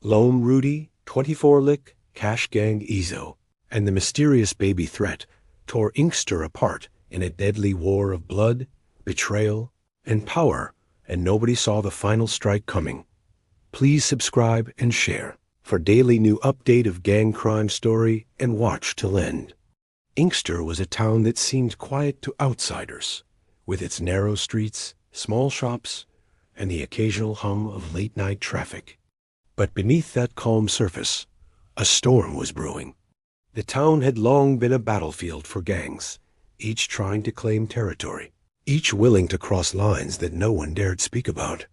LOM Rudy, 24-lick, Cash Gang Izzo, and the mysterious baby threat tore Inkster apart in a deadly war of blood, betrayal, and power, and nobody saw the final strike coming. Please subscribe and share for daily new update of gang crime story, and watch till end. Inkster was a town that seemed quiet to outsiders, with its narrow streets, small shops, and the occasional hum of late-night traffic. But beneath that calm surface, a storm was brewing. The town had long been a battlefield for gangs, each trying to claim territory, each willing to cross lines that no one dared speak about.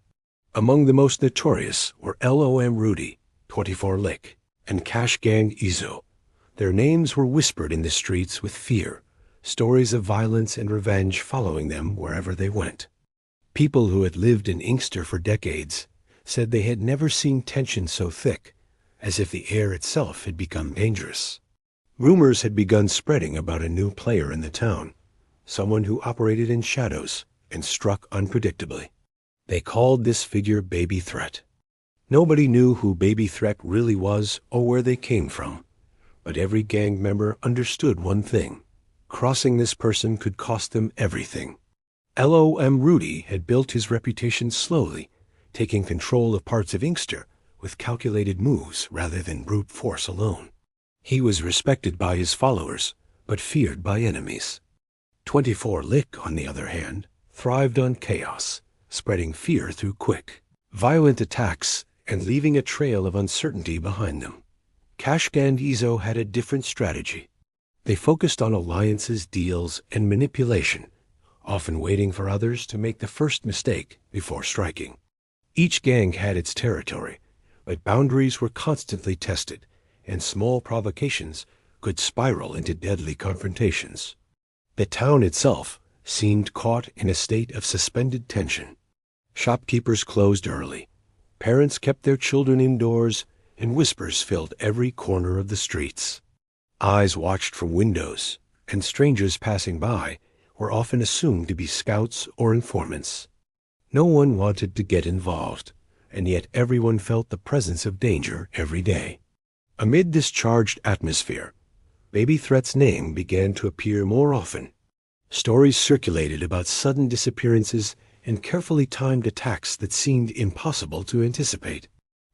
Among the most notorious were LOM Rudy, 24-lick, and Cash Gang Izzo. Their names were whispered in the streets with fear, stories of violence and revenge following them wherever they went. People who had lived in Inkster for decades said they had never seen tension so thick, as if the air itself had become dangerous. Rumors had begun spreading about a new player in the town, someone who operated in shadows and struck unpredictably. They called this figure Baby Threat. Nobody knew who Baby Threat really was or where they came from, but every gang member understood one thing: crossing this person could cost them everything. LOM Rudy had built his reputation slowly, taking control of parts of Inkster with calculated moves rather than brute force alone. He was respected by his followers, but feared by enemies. 24-lick, on the other hand, thrived on chaos, spreading fear through quick, violent attacks and leaving a trail of uncertainty behind them. Cash Gang Izzo had a different strategy. They focused on alliances, deals, and manipulation, often waiting for others to make the first mistake before striking. Each gang had its territory, but boundaries were constantly tested, and small provocations could spiral into deadly confrontations. The town itself seemed caught in a state of suspended tension. Shopkeepers closed early, parents kept their children indoors, and whispers filled every corner of the streets. Eyes watched from windows, and strangers passing by were often assumed to be scouts or informants. No one wanted to get involved, and yet everyone felt the presence of danger every day. Amid this charged atmosphere, Baby Threat's name began to appear more often. Stories circulated about sudden disappearances and carefully timed attacks that seemed impossible to anticipate.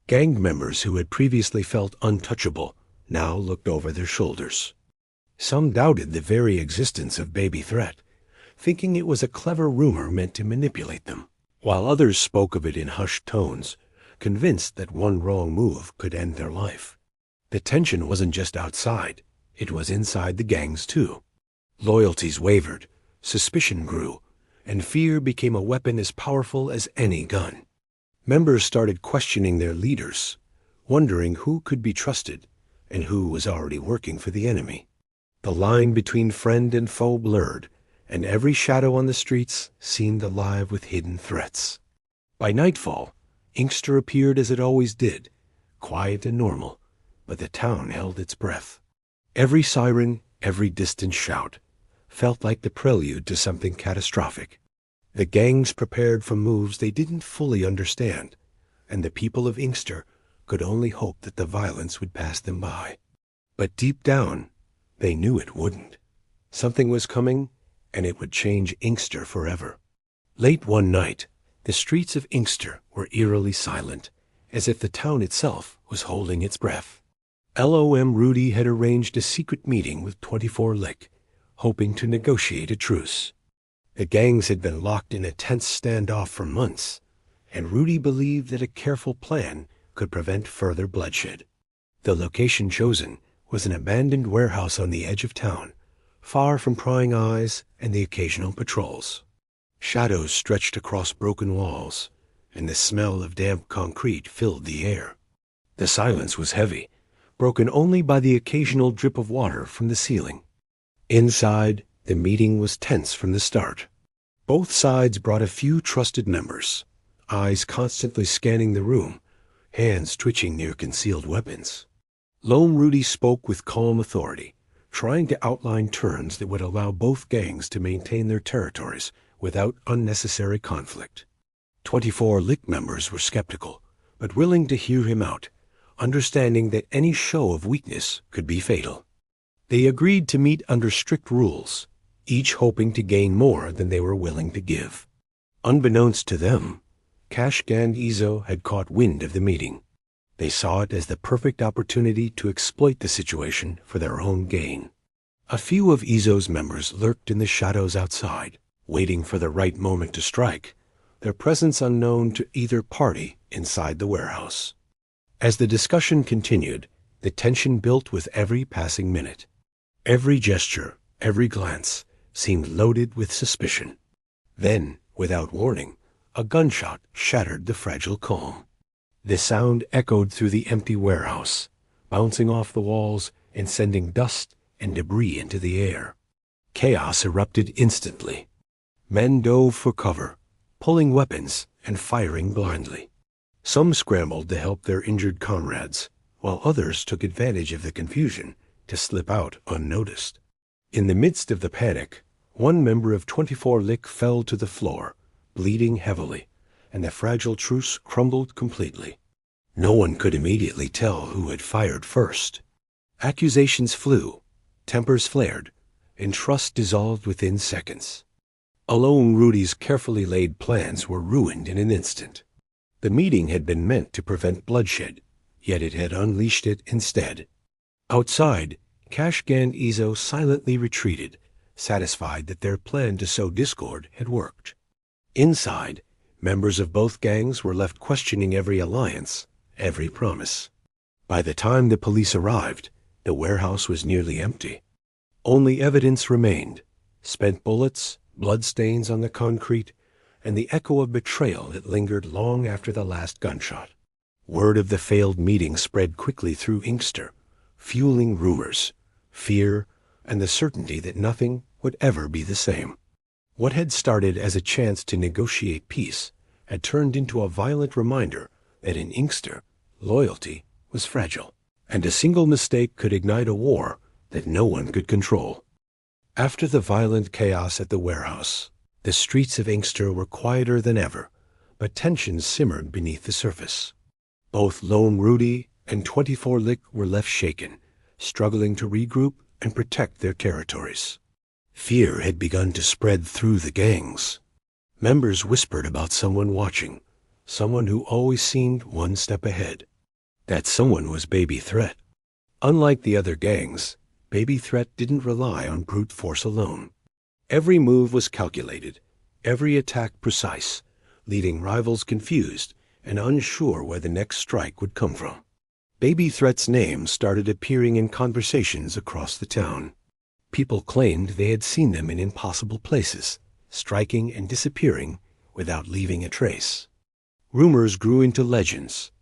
Gang members who had previously felt untouchable now looked over their shoulders. Some doubted the very existence of Baby Threat, thinking it was a clever rumor meant to manipulate them, while others spoke of it in hushed tones, convinced that one wrong move could end their life. The tension wasn't just outside, it was inside the gangs too. Loyalties wavered, suspicion grew, and fear became a weapon as powerful as any gun. Members started questioning their leaders, wondering who could be trusted and who was already working for the enemy. The line between friend and foe blurred, and every shadow on the streets seemed alive with hidden threats. By nightfall, Inkster appeared as it always did, quiet and normal, but the town held its breath. Every siren, every distant shout, felt like the prelude to something catastrophic. The gangs prepared for moves they didn't fully understand, and the people of Inkster could only hope that the violence would pass them by. But deep down, they knew it wouldn't. Something was coming, and it would change Inkster forever. Late one night, the streets of Inkster were eerily silent, as if the town itself was holding its breath. LOM Rudy had arranged a secret meeting with 24-lick, hoping to negotiate a truce. The gangs had been locked in a tense standoff for months, and Rudy believed that a careful plan could prevent further bloodshed. The location chosen was an abandoned warehouse on the edge of town, far from prying eyes and the occasional patrols. Shadows stretched across broken walls, and the smell of damp concrete filled the air. The silence was heavy, broken only by the occasional drip of water from the ceiling. Inside, the meeting was tense from the start. Both sides brought a few trusted members, eyes constantly scanning the room, hands twitching near concealed weapons. LOM Rudy spoke with calm authority, trying to outline terms that would allow both gangs to maintain their territories without unnecessary conflict. 24-lick members were skeptical, but willing to hear him out, understanding that any show of weakness could be fatal. They agreed to meet under strict rules, each hoping to gain more than they were willing to give. Unbeknownst to them, Gang Izzo had caught wind of the meeting. They saw it as the perfect opportunity to exploit the situation for their own gain. A few of Izzo's members lurked in the shadows outside, waiting for the right moment to strike, their presence unknown to either party inside the warehouse. As the discussion continued, the tension built with every passing minute. Every gesture, every glance, seemed loaded with suspicion. Then, without warning, a gunshot shattered the fragile calm. The sound echoed through the empty warehouse, bouncing off the walls and sending dust and debris into the air. Chaos erupted instantly. Men dove for cover, pulling weapons and firing blindly. Some scrambled to help their injured comrades, while others took advantage of the confusion to slip out unnoticed. In the midst of the panic, one member of 24 Lick fell to the floor, bleeding heavily, and the fragile truce crumbled completely. No one could immediately tell who had fired first. Accusations flew, tempers flared, and trust dissolved within seconds. LOM Rudy's carefully laid plans were ruined in an instant. The meeting had been meant to prevent bloodshed, yet it had unleashed it instead. Outside, Gang Izzo silently retreated, satisfied that their plan to sow discord had worked. Inside, members of both gangs were left questioning every alliance, every promise. By the time the police arrived, the warehouse was nearly empty. Only evidence remained: spent bullets, bloodstains on the concrete, and the echo of betrayal that lingered long after the last gunshot. Word of the failed meeting spread quickly through Inkster, fueling rumors, fear, and the certainty that nothing would ever be the same. What had started as a chance to negotiate peace had turned into a violent reminder that in Inkster, loyalty was fragile, and a single mistake could ignite a war that no one could control. After the violent chaos at the warehouse, the streets of Inkster were quieter than ever, but tensions simmered beneath the surface. Both LOM Rudy and 24 Lick were left shaken, struggling to regroup and protect their territories. Fear had begun to spread through the gangs. Members whispered about someone watching, someone who always seemed one step ahead. That someone was Baby Threat. Unlike the other gangs, Baby Threat didn't rely on brute force alone. Every move was calculated, every attack precise, leaving rivals confused and unsure where the next strike would come from. Baby Threat's name started appearing in conversations across the town. People claimed they had seen them in impossible places, striking and disappearing without leaving a trace. Rumors grew into legends: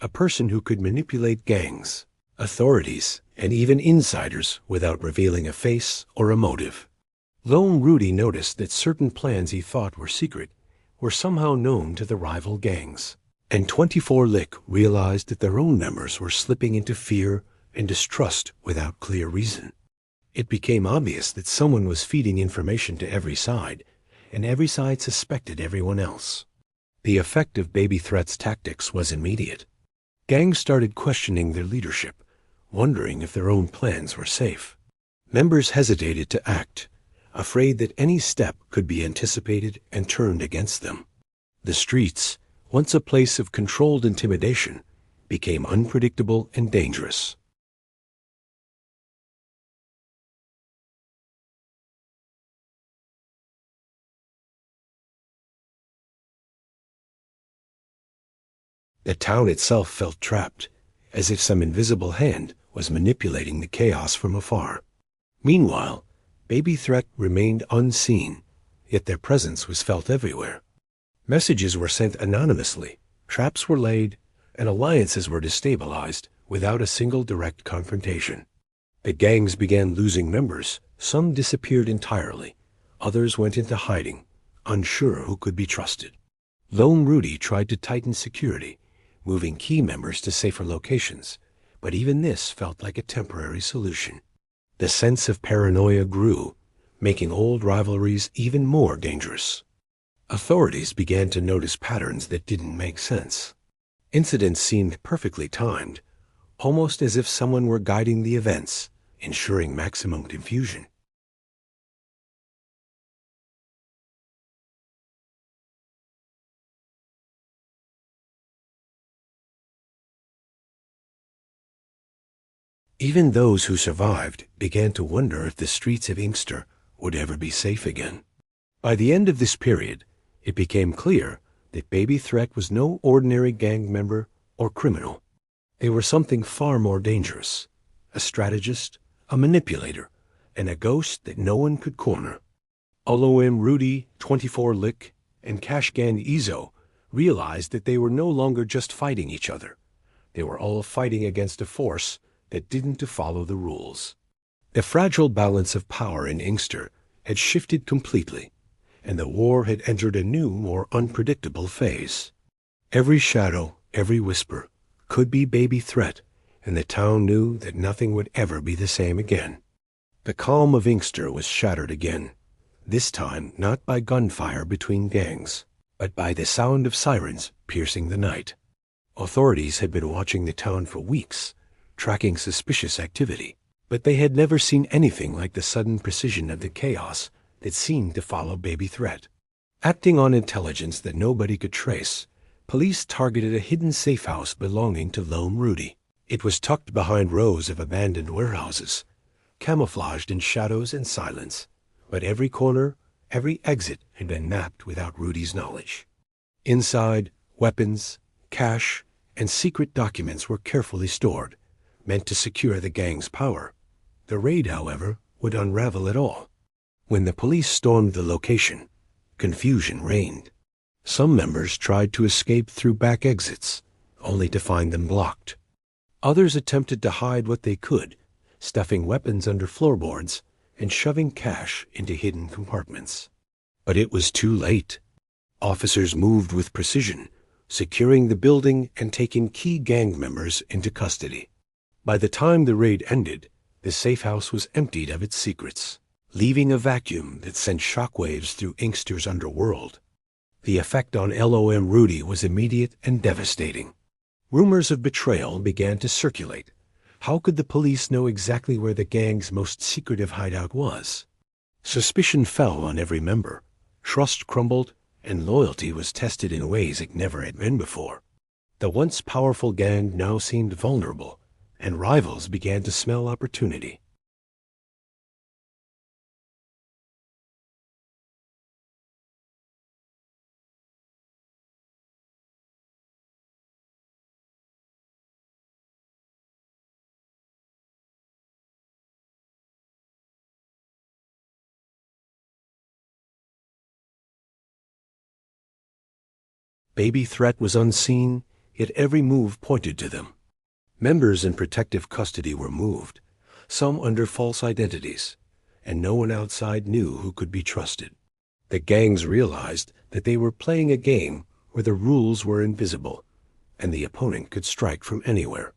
a person who could manipulate gangs, authorities, and even insiders without revealing a face or a motive. LOM Rudy noticed that certain plans he thought were secret were somehow known to the rival gangs, and 24 Lick realized that their own members were slipping into fear and distrust without clear reason. It became obvious that someone was feeding information to every side, and every side suspected everyone else. The effect of Baby Threat's tactics was immediate. Gangs started questioning their leadership, wondering if their own plans were safe. Members hesitated to act, afraid that any step could be anticipated and turned against them. The streets, once a place of controlled intimidation, became unpredictable and dangerous. The town itself felt trapped, as if some invisible hand was manipulating the chaos from afar. Meanwhile, Baby Threat remained unseen, yet their presence was felt everywhere. Messages were sent anonymously, traps were laid, and alliances were destabilized without a single direct confrontation. The gangs began losing members. Some disappeared entirely. Others went into hiding, unsure who could be trusted. LOM Rudy tried to tighten security, moving key members to safer locations, but even this felt like a temporary solution. The sense of paranoia grew, making old rivalries even more dangerous. Authorities began to notice patterns that didn't make sense. Incidents seemed perfectly timed, almost as if someone were guiding the events, ensuring maximum confusion. Even those who survived began to wonder if the streets of Inkster would ever be safe again. By the end of this period, it became clear that Baby Threat was no ordinary gang member or criminal. They were something far more dangerous, a strategist, a manipulator, and a ghost that no one could corner. LOM Rudy, 24 Lick, and Gang Izzo realized that they were no longer just fighting each other. They were all fighting against a force that didn't follow the rules. The fragile balance of power in Inkster had shifted completely, and the war had entered a new, more unpredictable phase. Every shadow, every whisper, could be Baby Threat, and the town knew that nothing would ever be the same again. The calm of Inkster was shattered again, this time not by gunfire between gangs, but by the sound of sirens piercing the night. Authorities had been watching the town for weeks, tracking suspicious activity, but they had never seen anything like the sudden precision of the chaos that seemed to follow Baby Threat. Acting on intelligence that nobody could trace, police targeted a hidden safe house belonging to LOM Rudy. It was tucked behind rows of abandoned warehouses, camouflaged in shadows and silence, but every corner, every exit had been mapped without Rudy's knowledge. Inside, weapons, cash, and secret documents were carefully stored, meant to secure the gang's power. The raid, however, would unravel it all. When the police stormed the location, confusion reigned. Some members tried to escape through back exits, only to find them blocked. Others attempted to hide what they could, stuffing weapons under floorboards and shoving cash into hidden compartments. But it was too late. Officers moved with precision, securing the building and taking key gang members into custody. By the time the raid ended, the safe house was emptied of its secrets, leaving a vacuum that sent shockwaves through Inkster's underworld. The effect on LOM Rudy was immediate and devastating. Rumors of betrayal began to circulate. How could the police know exactly where the gang's most secretive hideout was? Suspicion fell on every member, trust crumbled, and loyalty was tested in ways it never had been before. The once powerful gang now seemed vulnerable, and rivals began to smell opportunity. Baby Threat was unseen, yet every move pointed to them. Members in protective custody were moved, some under false identities, and no one outside knew who could be trusted. The gangs realized that they were playing a game where the rules were invisible, and the opponent could strike from anywhere.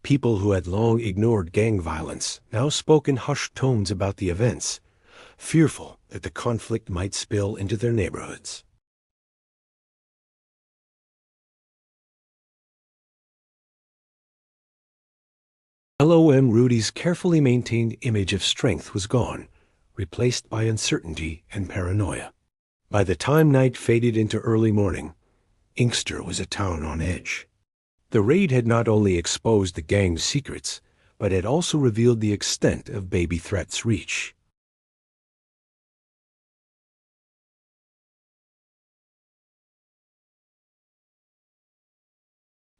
People who had long ignored gang violence now spoke in hushed tones about the events, fearful that the conflict might spill into their neighborhoods. LOM Rudy's carefully maintained image of strength was gone, replaced by uncertainty and paranoia. By the time night faded into early morning, Inkster was a town on edge. The raid had not only exposed the gang's secrets, but had also revealed the extent of Baby Threat's reach.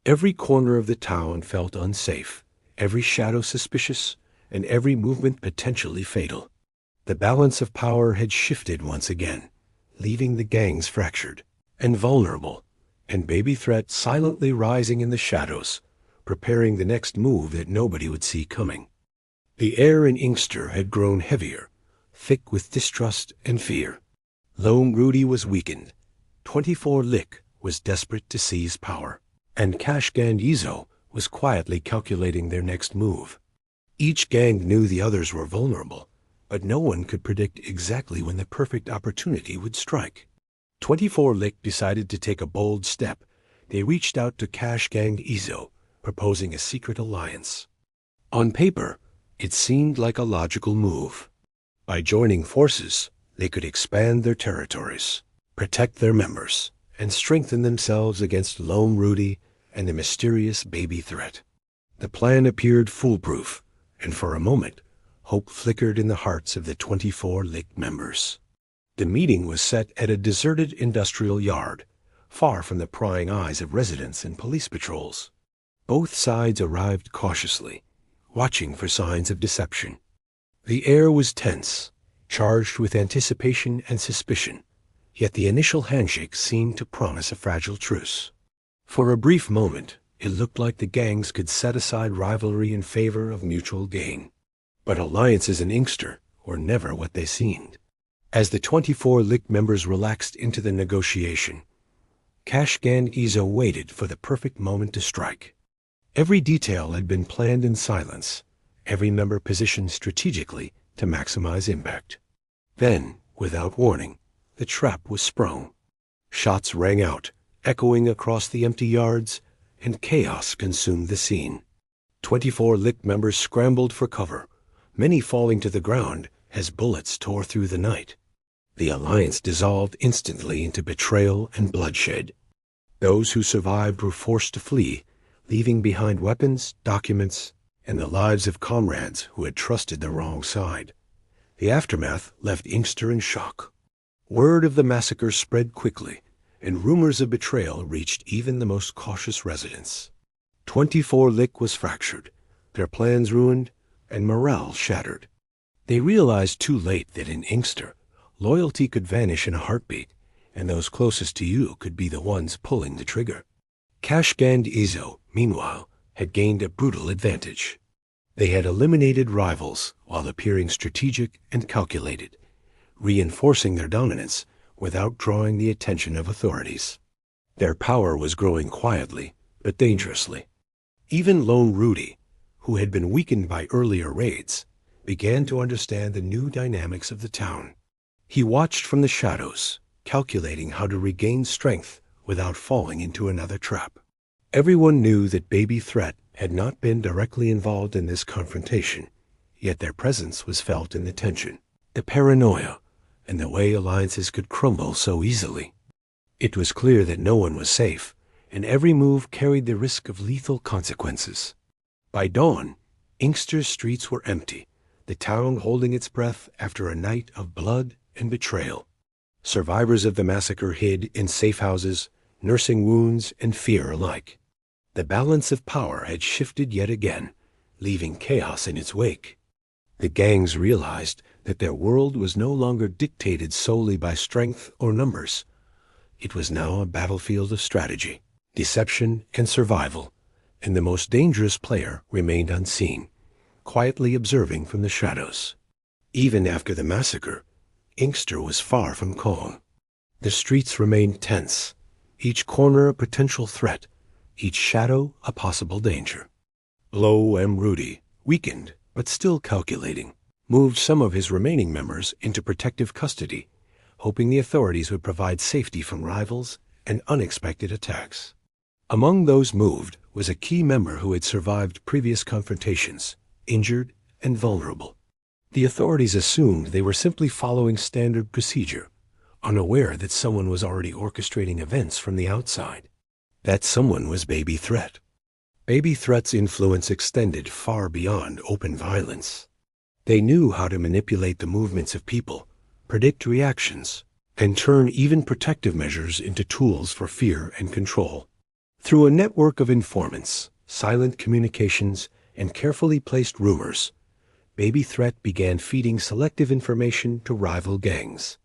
Every corner of the town felt unsafe, every shadow suspicious, and every movement potentially fatal. The balance of power had shifted once again, leaving the gangs fractured and vulnerable, and Baby Threat silently rising in the shadows, preparing the next move that nobody would see coming. The air in Inkster had grown heavier, thick with distrust and fear. LOM Rudy was weakened. 24 Lick was desperate to seize power, and Gang Izzo was quietly calculating their next move. Each gang knew the others were vulnerable, but no one could predict exactly when the perfect opportunity would strike. 24 Lick decided to take a bold step. They reached out to Gang Izzo, proposing a secret alliance. On paper, it seemed like a logical move. By joining forces, they could expand their territories, protect their members, and strengthen themselves against LOM Rudy and the mysterious baby threat. The plan appeared foolproof, and for a moment, hope flickered in the hearts of the 24 Lick members. The meeting was set at a deserted industrial yard, far from the prying eyes of residents and police patrols. Both sides arrived cautiously, watching for signs of deception. The air was tense, charged with anticipation and suspicion, yet the initial handshake seemed to promise a fragile truce. For a brief moment, it looked like the gangs could set aside rivalry in favor of mutual gain. But alliances in Inkster were never what they seemed. As the 24 Lick members relaxed into the negotiation, Gang Izzo waited for the perfect moment to strike. Every detail had been planned in silence, every member positioned strategically to maximize impact. Then, without warning, the trap was sprung. Shots rang out, echoing across the empty yards, and chaos consumed the scene. 24 Lick members scrambled for cover, many falling to the ground as bullets tore through the night. The alliance dissolved instantly into betrayal and bloodshed. Those who survived were forced to flee, leaving behind weapons, documents, and the lives of comrades who had trusted the wrong side. The aftermath left Inkster in shock. Word of the massacre spread quickly, and rumors of betrayal reached even the most cautious residents. 24 Lick was fractured, their plans ruined, and morale shattered. They realized too late that in Inkster, loyalty could vanish in a heartbeat, and those closest to you could be the ones pulling the trigger. Gang Izzo, meanwhile, had gained a brutal advantage. They had eliminated rivals while appearing strategic and calculated, reinforcing their dominance without drawing the attention of authorities. Their power was growing quietly, but dangerously. Even LOM Rudy, who had been weakened by earlier raids, began to understand the new dynamics of the town. He watched from the shadows, calculating how to regain strength without falling into another trap. Everyone knew that Baby Threat had not been directly involved in this confrontation, yet their presence was felt in the tension, the paranoia, and the way alliances could crumble so easily. It was clear that no one was safe, and every move carried the risk of lethal consequences. By dawn, Inkster's streets were empty, the town holding its breath after a night of blood and betrayal. Survivors of the massacre hid in safe houses, nursing wounds and fear alike. The balance of power had shifted yet again, leaving chaos in its wake. The gangs realized that their world was no longer dictated solely by strength or numbers. It was now a battlefield of strategy, deception, and survival, and the most dangerous player remained unseen, quietly observing from the shadows. Even after the massacre, Inkster was far from calm. The streets remained tense, each corner a potential threat, each shadow a possible danger. LOM Rudy, weakened but still calculating, moved some of his remaining members into protective custody, hoping the authorities would provide safety from rivals and unexpected attacks. Among those moved was a key member who had survived previous confrontations, injured and vulnerable. The authorities assumed they were simply following standard procedure, unaware that someone was already orchestrating events from the outside. That someone was Baby Threat. Baby Threat's influence extended far beyond open violence. They knew how to manipulate the movements of people, predict reactions, and turn even protective measures into tools for fear and control. Through a network of informants, silent communications, and carefully placed rumors, Baby Threat began feeding selective information to rival gangs.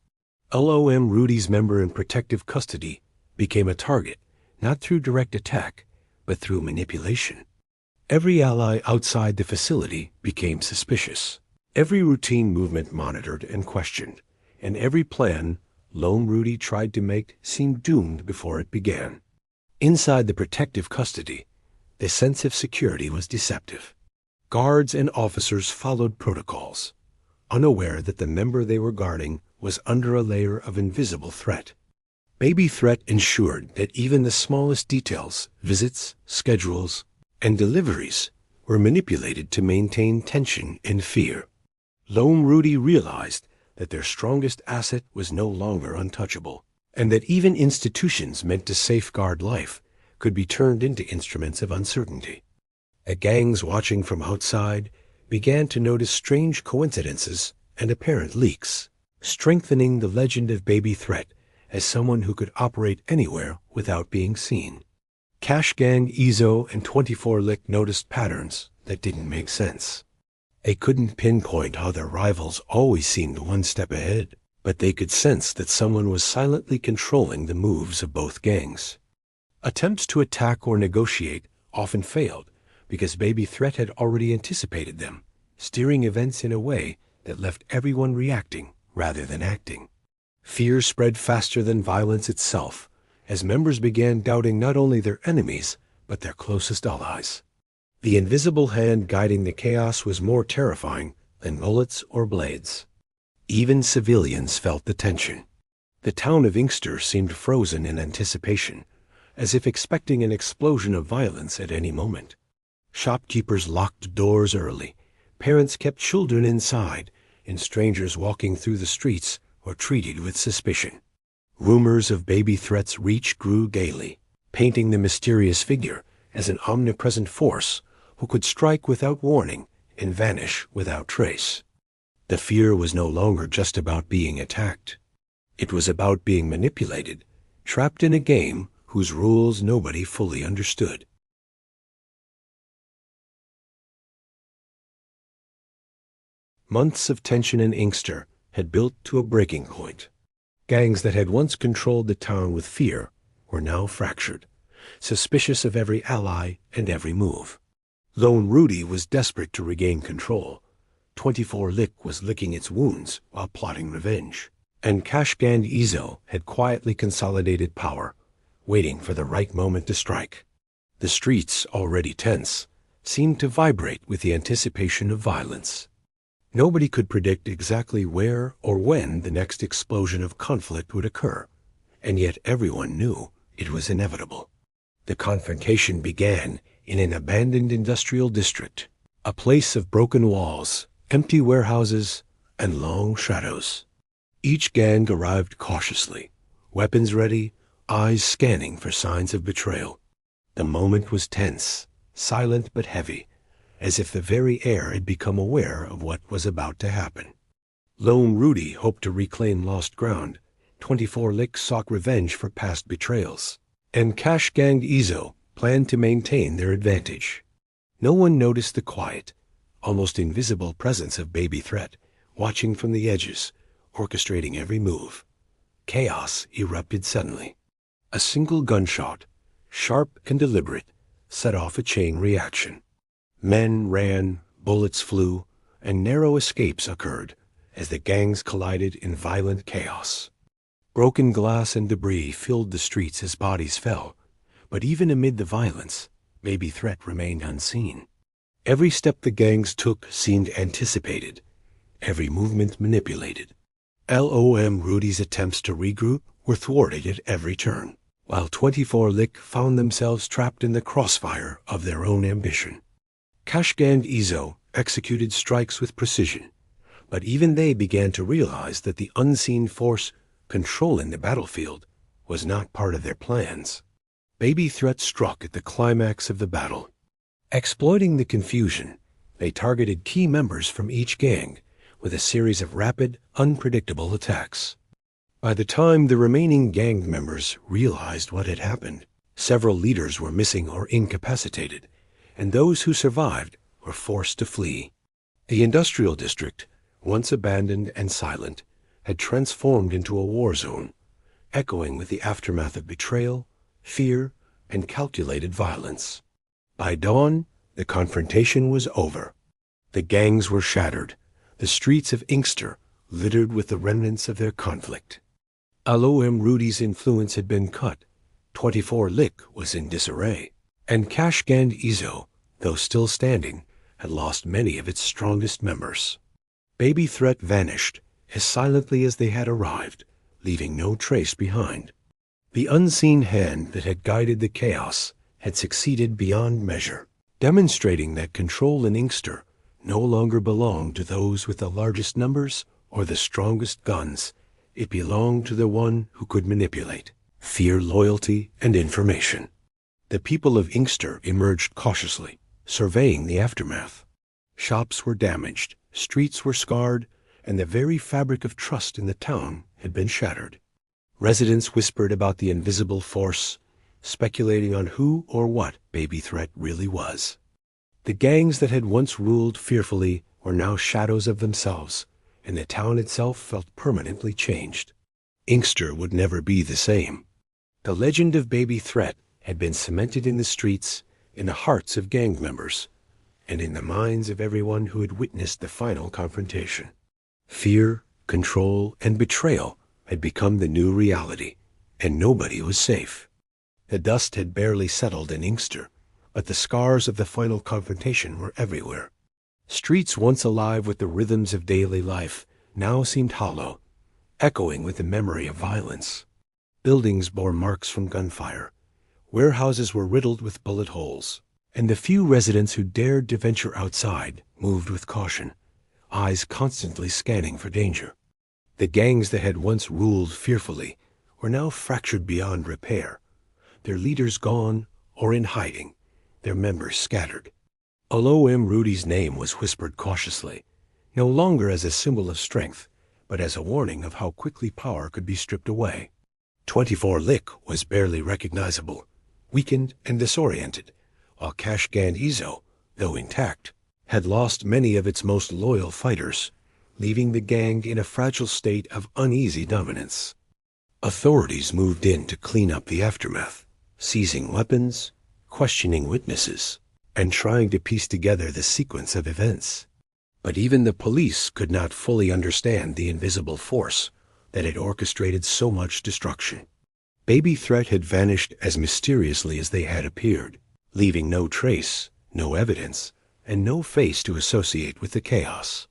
LOM Rudy's member in protective custody became a target, not through direct attack, but through manipulation. Every ally outside the facility became suspicious. Every routine movement monitored and questioned, and every plan LOM Rudy tried to make seemed doomed before it began. Inside the protective custody, the sense of security was deceptive. Guards and officers followed protocols, unaware that the member they were guarding was under a layer of invisible threat. Baby Threat ensured that even the smallest details, visits, schedules, and deliveries, were manipulated to maintain tension and fear. LOM Rudy realized that their strongest asset was no longer untouchable, and that even institutions meant to safeguard life could be turned into instruments of uncertainty. Gangs watching from outside began to notice strange coincidences and apparent leaks, strengthening the legend of Baby Threat as someone who could operate anywhere without being seen. Gang Izzo and 24 Lick noticed patterns that didn't make sense. They couldn't pinpoint how their rivals always seemed one step ahead, but they could sense that someone was silently controlling the moves of both gangs. Attempts to attack or negotiate often failed because Baby Threat had already anticipated them, steering events in a way that left everyone reacting rather than acting. Fear spread faster than violence itself, as members began doubting not only their enemies, but their closest allies. The invisible hand guiding the chaos was more terrifying than bullets or blades. Even civilians felt the tension. The town of Inkster seemed frozen in anticipation, as if expecting an explosion of violence at any moment. Shopkeepers locked doors early, parents kept children inside, and strangers walking through the streets were treated with suspicion. Rumors of Baby Threat's reach grew gaily, painting the mysterious figure as an omnipresent force who could strike without warning and vanish without trace. The fear was no longer just about being attacked. It was about being manipulated, trapped in a game whose rules nobody fully understood. Months of tension in Inkster had built to a breaking point. Gangs that had once controlled the town with fear were now fractured, suspicious of every ally and every move. LOM Rudy was desperate to regain control. 24 Lick was licking its wounds while plotting revenge. And Gang Izzo had quietly consolidated power, waiting for the right moment to strike. The streets, already tense, seemed to vibrate with the anticipation of violence. Nobody could predict exactly where or when the next explosion of conflict would occur, and yet everyone knew it was inevitable. The confrontation began in an abandoned industrial district, a place of broken walls, empty warehouses, and long shadows. Each gang arrived cautiously, weapons ready, eyes scanning for signs of betrayal. The moment was tense, silent but heavy, as if the very air had become aware of what was about to happen. LOM Rudy hoped to reclaim lost ground. 24 Lick sought revenge for past betrayals, and Gang Izzo planned to maintain their advantage. No one noticed the quiet, almost invisible presence of Baby Threat, watching from the edges, orchestrating every move. Chaos erupted suddenly. A single gunshot, sharp and deliberate, set off a chain reaction. Men ran, bullets flew, and narrow escapes occurred as the gangs collided in violent chaos. Broken glass and debris filled the streets as bodies fell, but even amid the violence, Baby Threat remained unseen. Every step the gangs took seemed anticipated, every movement manipulated. LOM Rudy's attempts to regroup were thwarted at every turn, while 24 Lick found themselves trapped in the crossfire of their own ambition. Gang Izzo executed strikes with precision, but even they began to realize that the unseen force controlling the battlefield was not part of their plans. Baby Threat struck at the climax of the battle. Exploiting the confusion, they targeted key members from each gang with a series of rapid, unpredictable attacks. By the time the remaining gang members realized what had happened, several leaders were missing or incapacitated, and those who survived were forced to flee. The industrial district, once abandoned and silent, had transformed into a war zone, echoing with the aftermath of betrayal, fear, and calculated violence. By dawn, the confrontation was over. The gangs were shattered, the streets of Inkster littered with the remnants of their conflict. LOM Rudy's influence had been cut. 24 Lick was in disarray, and Gang Izzo, though still standing, had lost many of its strongest members. Baby Threat vanished as silently as they had arrived, leaving no trace behind. The unseen hand that had guided the chaos had succeeded beyond measure, demonstrating that control in Inkster no longer belonged to those with the largest numbers or the strongest guns. It belonged to the one who could manipulate fear, loyalty, and information. The people of Inkster emerged cautiously, surveying the aftermath. Shops were damaged, streets were scarred, and the very fabric of trust in the town had been shattered. Residents whispered about the invisible force, speculating on who or what Baby Threat really was. The gangs that had once ruled fearfully were now shadows of themselves, and the town itself felt permanently changed. Inkster would never be the same. The legend of Baby Threat had been cemented in the streets, in the hearts of gang members, and in the minds of everyone who had witnessed the final confrontation. Fear, control, and betrayal had become the new reality, and nobody was safe. The dust had barely settled in Inkster, but the scars of the final confrontation were everywhere. Streets once alive with the rhythms of daily life now seemed hollow, echoing with the memory of violence. Buildings bore marks from gunfire. Warehouses were riddled with bullet holes, and the few residents who dared to venture outside moved with caution, eyes constantly scanning for danger. The gangs that had once ruled fearfully were now fractured beyond repair, their leaders gone or in hiding, their members scattered. LOM Rudy's name was whispered cautiously, no longer as a symbol of strength, but as a warning of how quickly power could be stripped away. 24 Lick was barely recognizable, weakened and disoriented, while Gang Izzo, though intact, had lost many of its most loyal fighters, leaving the gang in a fragile state of uneasy dominance. Authorities moved in to clean up the aftermath, seizing weapons, questioning witnesses, and trying to piece together the sequence of events. But even the police could not fully understand the invisible force that had orchestrated so much destruction. Baby Threat had vanished as mysteriously as they had appeared, leaving no trace, no evidence, and no face to associate with the chaos.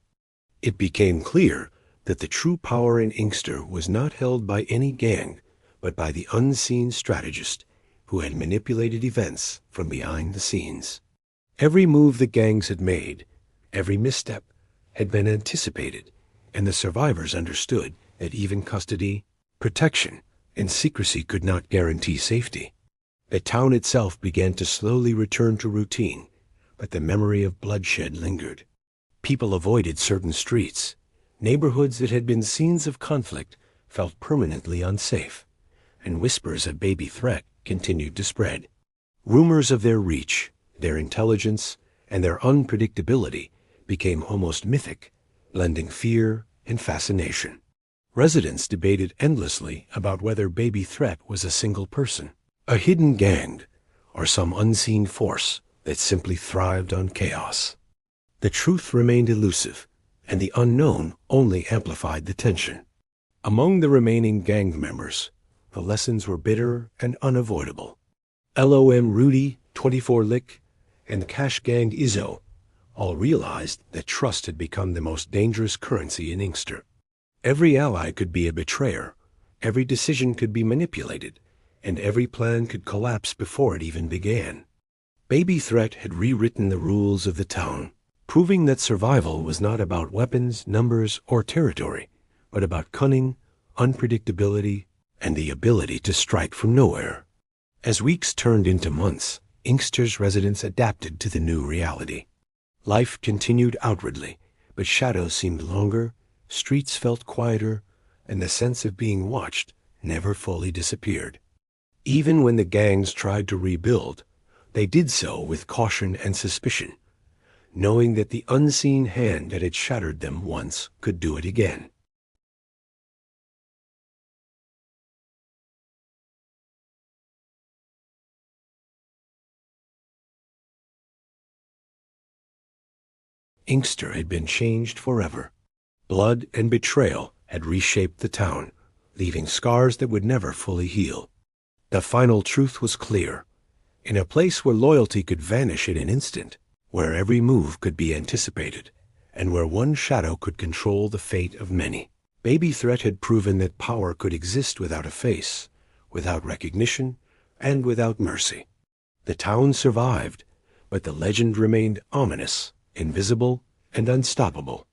It became clear that the true power in Inkster was not held by any gang, but by the unseen strategist who had manipulated events from behind the scenes. Every move the gangs had made, every misstep, had been anticipated, and the survivors understood that even custody, protection, and secrecy could not guarantee safety. The town itself began to slowly return to routine, but the memory of bloodshed lingered. People avoided certain streets. Neighborhoods that had been scenes of conflict felt permanently unsafe, and whispers of Baby Threat continued to spread. Rumors of their reach, their intelligence, and their unpredictability became almost mythic, blending fear and fascination. Residents debated endlessly about whether Baby Threat was a single person, a hidden gang, or some unseen force that simply thrived on chaos. The truth remained elusive, and the unknown only amplified the tension. Among the remaining gang members, the lessons were bitter and unavoidable. LOM Rudy, 24 Lick, and Gang Izzo all realized that trust had become the most dangerous currency in Inkster. Every ally could be a betrayer, every decision could be manipulated, and every plan could collapse before it even began. Baby Threat had rewritten the rules of the town, proving that survival was not about weapons, numbers, or territory, but about cunning, unpredictability, and the ability to strike from nowhere. As weeks turned into months, Inkster's residents adapted to the new reality. Life continued outwardly, but shadows seemed longer, streets felt quieter, and the sense of being watched never fully disappeared. Even when the gangs tried to rebuild, they did so with caution and suspicion, knowing that the unseen hand that had shattered them once could do it again. Inkster had been changed forever. Blood and betrayal had reshaped the town, leaving scars that would never fully heal. The final truth was clear. In a place where loyalty could vanish in an instant, where every move could be anticipated, and where one shadow could control the fate of many. Baby Threat had proven that power could exist without a face, without recognition, and without mercy. The town survived, but the legend remained ominous, invisible, and unstoppable.